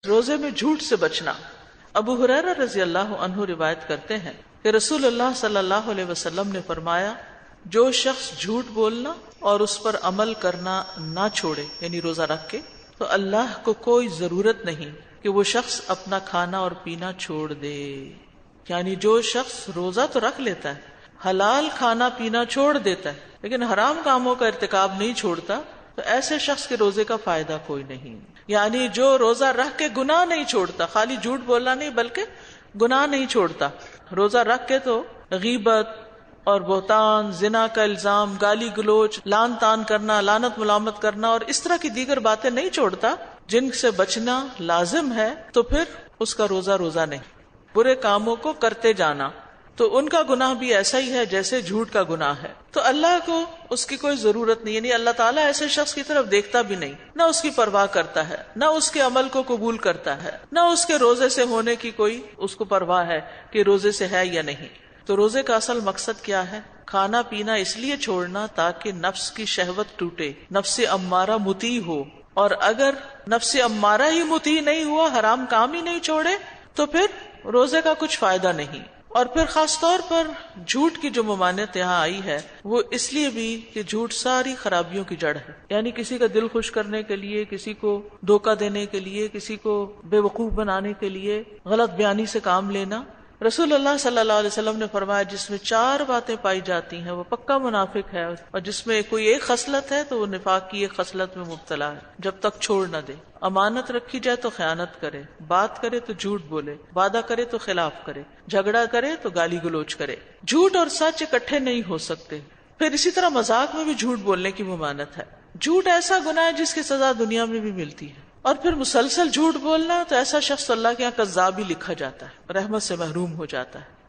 روزے میں جھوٹ سے بچنا۔ ابو ہریرہ رضی اللہ عنہ روایت کرتے ہیں کہ رسول اللہ صلی اللہ علیہ وسلم نے فرمایا، جو شخص جھوٹ بولنا اور اس پر عمل کرنا نہ چھوڑے، یعنی روزہ رکھ کے، تو اللہ کو کوئی ضرورت نہیں کہ وہ شخص اپنا کھانا اور پینا چھوڑ دے۔ یعنی جو شخص روزہ تو رکھ لیتا ہے، حلال کھانا پینا چھوڑ دیتا ہے، لیکن حرام کاموں کا ارتکاب نہیں چھوڑتا، تو ایسے شخص کے روزے کا فائدہ کوئی نہیں۔ یعنی جو روزہ رکھ کے گناہ نہیں چھوڑتا، خالی جھوٹ بولنا نہیں بلکہ گناہ نہیں چھوڑتا، روزہ رکھ کے تو غیبت اور بہتان، زنا کا الزام، گالی گلوچ، لان تان کرنا، لعنت ملامت کرنا اور اس طرح کی دیگر باتیں نہیں چھوڑتا جن سے بچنا لازم ہے، تو پھر اس کا روزہ نہیں۔ برے کاموں کو کرتے جانا تو ان کا گناہ بھی ایسا ہی ہے جیسے جھوٹ کا گناہ ہے، تو اللہ کو اس کی کوئی ضرورت نہیں، یعنی اللہ تعالیٰ ایسے شخص کی طرف دیکھتا بھی نہیں، نہ اس کی پرواہ کرتا ہے، نہ اس کے عمل کو قبول کرتا ہے، نہ اس کے روزے سے ہونے کی کوئی اس کو پرواہ ہے کہ روزے سے ہے یا نہیں۔ تو روزے کا اصل مقصد کیا ہے؟ کھانا پینا اس لیے چھوڑنا تاکہ نفس کی شہوت ٹوٹے، نفس امارہ مطیع ہو، اور اگر نفس امارہ ہی مطیع نہیں ہوا، حرام کام ہی نہیں چھوڑے، تو پھر روزے کا کچھ فائدہ نہیں۔ اور پھر خاص طور پر جھوٹ کی جو ممانعت یہاں آئی ہے وہ اس لیے بھی کہ جھوٹ ساری خرابیوں کی جڑ ہے، یعنی کسی کا دل خوش کرنے کے لیے، کسی کو دھوکہ دینے کے لیے، کسی کو بے وقوف بنانے کے لیے غلط بیانی سے کام لینا۔ رسول اللہ صلی اللہ علیہ وسلم نے فرمایا، جس میں 4 باتیں پائی جاتی ہیں وہ پکا منافق ہے، اور جس میں کوئی ایک خصلت ہے تو وہ نفاق کی ایک خصلت میں مبتلا ہے، جب تک چھوڑ نہ دے۔ امانت رکھی جائے تو خیانت کرے، بات کرے تو جھوٹ بولے، وعدہ کرے تو خلاف کرے، جھگڑا کرے تو گالی گلوچ کرے۔ جھوٹ اور سچ اکٹھے نہیں ہو سکتے۔ پھر اسی طرح مذاق میں بھی جھوٹ بولنے کی ممانعت ہے۔ جھوٹ ایسا گناہ ہے جس کی سزا دنیا میں بھی ملتی ہے، اور پھر مسلسل جھوٹ بولنا تو ایسا شخص اللہ کے یہاں کذاب ہی لکھا جاتا ہے، رحمت سے محروم ہو جاتا ہے۔